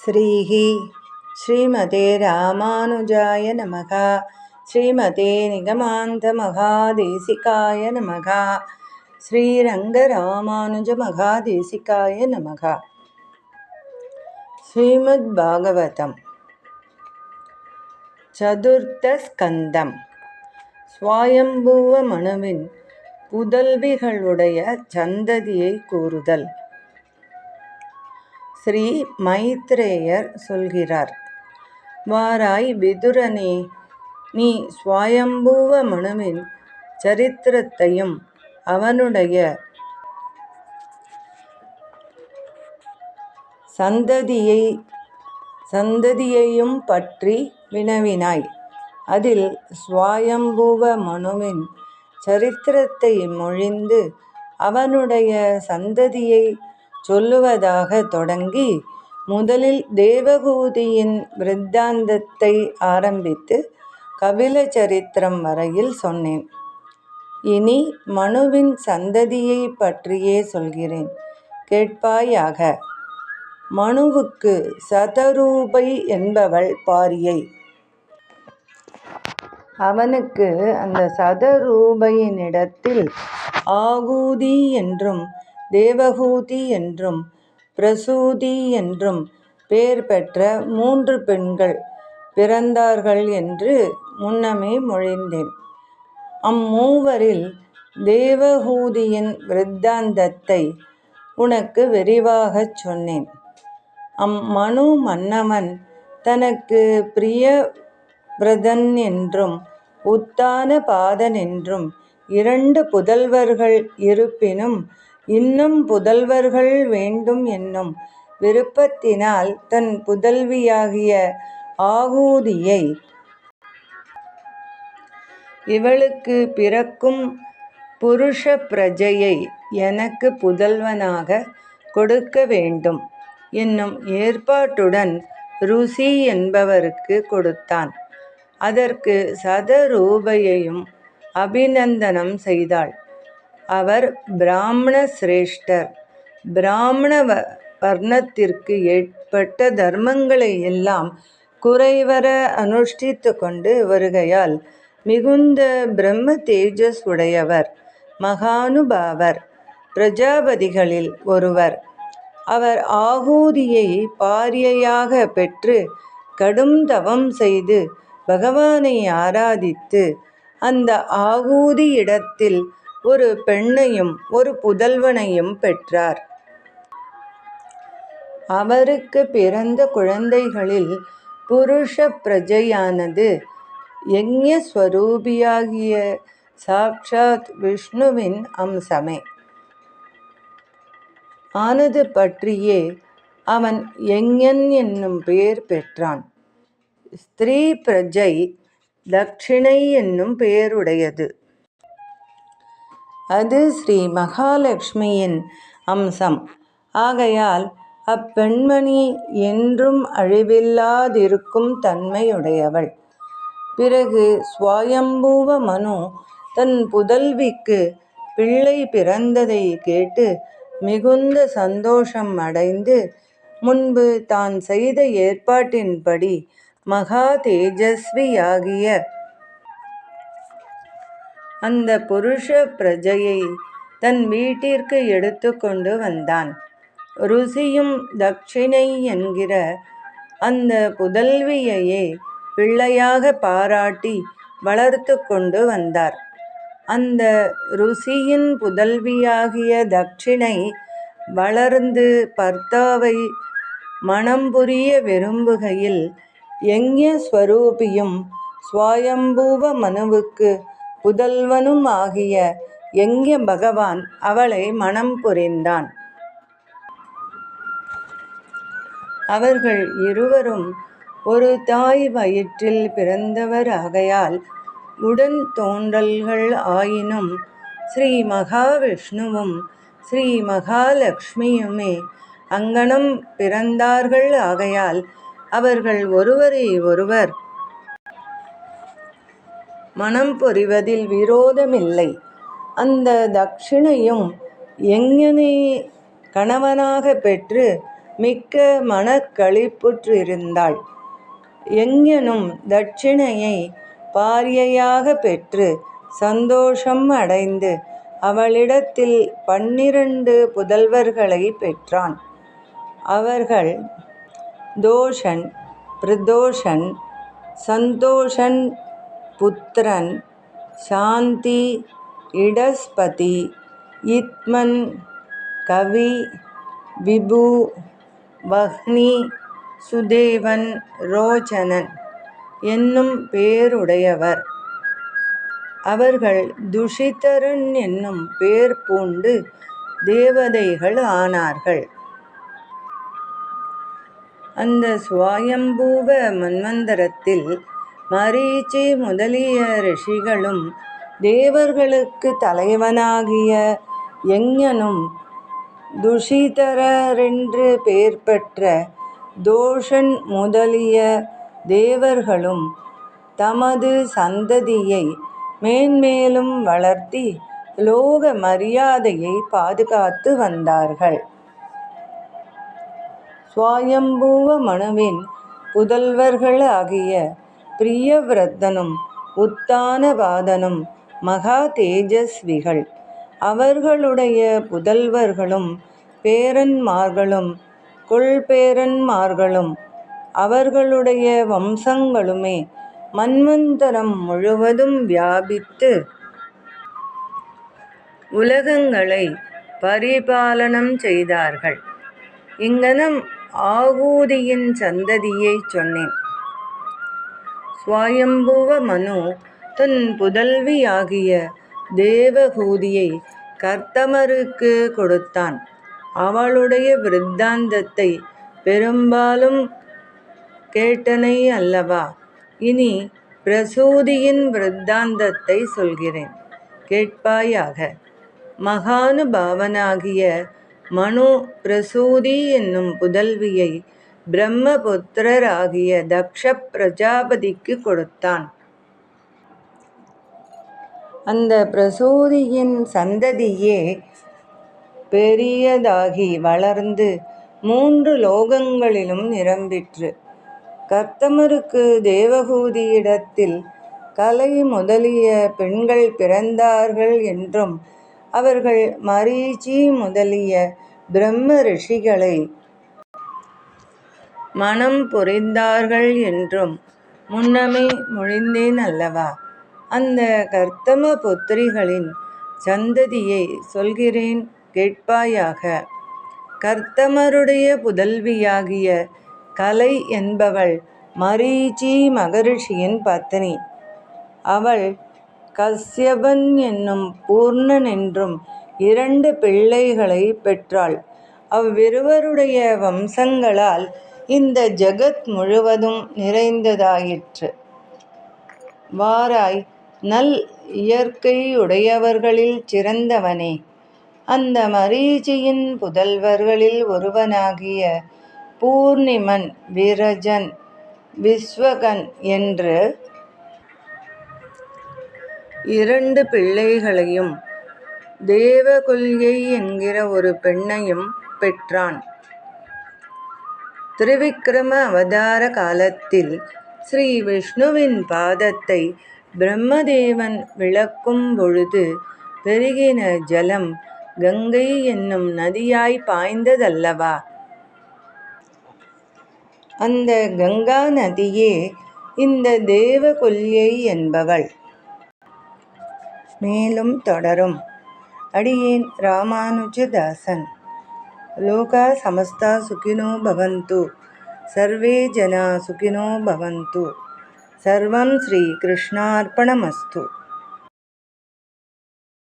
ஸ்ரீஹி ஸ்ரீமதே ராமானுஜாய நமக. ஸ்ரீமதே நிகமாந்த மகாதேசிகாய நமக. ஸ்ரீரங்க ராமானுஜ மகாதேசிகாய நமக. ஸ்ரீமத் பாகவதம் சதுர்த்த ஸ்கந்தம். ஸ்வயம்புவ மனுவின் புதல்விகளுடைய சந்ததியை கூறுதல். ஸ்ரீ மைத்ரேயர் சொல்கிறார், வாராய் விதுரனே, நீ ஸ்வயம்புவ மனுவின் சரித்திரத்தையும் அவனுடைய சந்ததியையும் பற்றி வினவினாய். அதில் ஸ்வயம்புவ மனுவின் சரித்திரத்தை மொழிந்து அவனுடைய சந்ததியை சொல்லுவதாக தொடங்கி முதலில் தேவகூதியின் விருத்தாந்தத்தை ஆரம்பித்து கபில சரித்திரம் வரையில் சொன்னேன். இனி மனுவின் சந்ததியை பற்றியே சொல்கிறேன், கேட்பாயாக. மனுவுக்கு சதரூபை என்பவள் பாரியை. அவனுக்கு அந்த சதரூபையினிடத்தில் ஆகூதி என்றும் தேவகூதி என்றும் பிரசூதி என்றும் பெயர் பெற்ற 3 பெண்கள் பிறந்தார்கள் என்று முன்னமே மொழிந்தேன். அம்மூவரில் தேவகூதியின் விருத்தாந்தத்தை உனக்கு விரிவாகச் சொன்னேன். அம்மனு மன்னவன் தனக்கு பிரியவ்ரதன் என்றும் உத்தான பாதன் என்றும் 2 புதல்வர்கள் இருப்பினும் இன்னும் புதல்வர்கள் வேண்டும் என்னும் விருப்பத்தினால் தன் புதல்வியாகிய ஆகூதியை இவளுக்கு பிறக்கும் புருஷ பிரஜையை எனக்கு புதல்வனாக கொடுக்க வேண்டும் என்னும் ஏற்பாட்டுடன் ருசி என்பவருக்கு கொடுத்தான். அதற்கு சதரூபையையும் அபிநந்தனம் செய்தாள். அவர் பிராமண சிரேஷ்டர். பிராமண வர்ணத்திற்கு ஏற்பட்ட தர்மங்களை எல்லாம் குறைவர அனுஷ்டித்து கொண்டு வருகையால் மிகுந்த பிரம்ம தேஜஸ் உடையவர், மகானுபாவர், பிரஜாபதிகளில் ஒருவர். அவர் ஆகூதியை பாரியையாக பெற்று கடும் தவம் செய்து பகவானை ஆராதித்து அந்த ஆகூதியிடத்தில் ஒரு பெண்ணையும் ஒரு புதல்வனையும் பெற்றார். அவருக்கு பிறந்த குழந்தைகளில் புருஷ பிரஜையானது யக்ஞஸ்வரூபியாகிய சாக்ஷாத் விஷ்ணுவின் அம்சமே ஆனது பற்றியே அவன் யக்ஞன் என்னும் பெயர் பெற்றான். ஸ்திரீ பிரஜை தட்சிணை என்னும் பெயருடையது. அது ஸ்ரீ மகாலட்சுமியின் அம்சம். ஆகையால் அப்பெண்மணி என்றும் அழிவில்லாதிருக்கும் தன்மையுடையவள். பிறகு ஸ்வயம்புவ மனு தன் புதல்விக்கு பிள்ளை பிறந்ததை கேட்டு மிகுந்த சந்தோஷம் அடைந்து முன்பு தான் செய்த ஏற்பாட்டின்படி மகா தேஜஸ்வியாகிய அந்த புருஷ பிரஜையை தன் வீட்டிற்கு எடுத்து கொண்டு வந்தான். ருசியும் தட்சிணை என்கிற அந்த புதல்வியையே பிள்ளையாக பாராட்டி வளர்த்து கொண்டு வந்தார். அந்த ருசியின் புதல்வியாகிய தட்சிணை வளர்ந்து பர்த்தாவை மணம் புரிய விரும்புகையில் யக்ஞஸ்வரூபியும் ஸ்வயம்புவ மனுவுக்கு புதல்வனும் ஆகிய யக்ஞ பகவான் அவளை மணம் புரிந்தான். அவர்கள் இருவரும் ஒரு தாய் வயிற்றில் பிறந்தவர் ஆகையால் உடன் தோன்றல்கள் ஆயினும் ஸ்ரீ மகாவிஷ்ணுவும் ஸ்ரீ மகாலட்சுமியுமே அங்கனம் பிறந்தார்கள். ஆகையால் அவர்கள் ஒருவரை ஒருவர் மணம் புரிவதில் விரோதமில்லை. அந்த தட்சிணையும் யக்ஞனை கணவனாக பெற்று மிக்க மனக்களிப்புற்றிருந்தாள். யஞனும் தட்சிணையை பாரியையாக பெற்று சந்தோஷம் அடைந்து அவளிடத்தில் 12 புதல்வர்களைப் பெற்றான். அவர்கள் தோஷன், பிரதோஷன், சந்தோஷன், புத்திரன், சாந்தி, இடஸ்பதி, யித்மன், கவி, விபு, வஹ்னி, சுதேவன், ரோச்சனன் என்னும் பேருடையவர். அவர்கள் துஷிதரன் என்னும் பேர் பூண்டு தேவதைகள் ஆனார்கள். அந்த ஸ்வயம்பூவ மன்வந்தரத்தில் மரீச்சி முதலிய ரிஷிகளும் தேவர்களுக்கு தலைவனாகிய யஞனும் துஷிதரென்று பேர் பெற்ற தோஷன் முதலிய தேவர்களும் தமது சந்ததியை மேன்மேலும் வளர்த்தி லோக மரியாதையை பாதுகாத்து வந்தார்கள். ஸ்வயம்பூவ மனுவின் புதல்வர்கள் ஆகிய பிரியவ்ரதனும் உத்தானபாதனும் மகா தேஜஸ்விகள். அவர்களுடைய புதல்வர்களும் பேரன்மார்களும் கொள்பேரன்மார்களும் அவர்களுடைய வம்சங்களுமே மன்வந்தரம் முழுவதும் வியாபித்து உலகங்களை பரிபாலனம் செய்தார்கள். இங்ஙனம் ஆகூதியின் சந்ததியைச் சொன்னேன். ஸ்வயம்புவ மனு தன் புதல்வியாகிய தேவகூதியை கர்த்தமருக்கு கொடுத்தான். அவளுடைய விருத்தாந்தத்தை பெரும்பாலும் கேட்டனை அல்லவா? இனி பிரசூதியின் விருத்தாந்தத்தை சொல்கிறேன், கேட்பாயாக. மகானுபாவனாகிய மனு பிரசூதி என்னும் புதல்வியை பிரம்மபுத்திரராகிய தக்ஷ பிரஜாபதிக்கு கொடுத்தான். அந்த பிரசூதியின் சந்ததியே பெரியதாகி வளர்ந்து 3 லோகங்களிலும் நிரம்பிற்று. கர்த்தமருக்கு தேவகூதியிடத்தில் கலை முதலிய பெண்கள் பிறந்தார்கள் என்றும் அவர்கள் மரீச்சி முதலிய பிரம்ம ரிஷிகளை மணம் புரிந்தார்கள் என்றும் முன்னமே மொழிந்தேன் அல்லவா? அந்த கர்த்தம புத்திரிகளின் சந்ததியை சொல்கிறேன், கேட்பாயாக. கர்த்தமருடைய புதல்வியாகிய கலை என்பவள் மரீச்சி மகரிஷியின் பத்னி. அவள் கஸ்யபன் என்னும் பூர்ணன் என்றும் 2 பிள்ளைகளை பெற்றாள். அவ்விருவருடைய வம்சங்களால் இந்த ஜகத் முழுவதும் நிறைந்ததாயிற்று. வாராய், நல் இயற்கையுடையவர்களில் சிறந்தவனே! அந்த மரீச்சியின் புதல்வர்களில் ஒருவனாகிய பூர்ணிமன், விரஜன், விஸ்வகன் என்று 2 பிள்ளைகளையும் தேவகுல்யை என்கிற ஒரு பெண்ணையும் பெற்றான். திரிவிக்ரம அவதார காலத்தில் ஸ்ரீ விஷ்ணுவின் பாதத்தை பிரம்மதேவன் விளக்கும் பொழுது பெருகின ஜலம் கங்கை என்னும் நதியாய் பாய்ந்ததல்லவா? அந்த கங்கா நதியே இந்த தேவகுல்யை என்பவள். மேலும் தொடரும். அடியேன் ராமானுஜதாசன். லோகா சமஸ்தா சுகினோ பவந்து, சர்வே ஜனா சுகினோ பவந்து. சர்வம் ஸ்ரீ கிருஷ்ணார்ப்பணமஸ்து.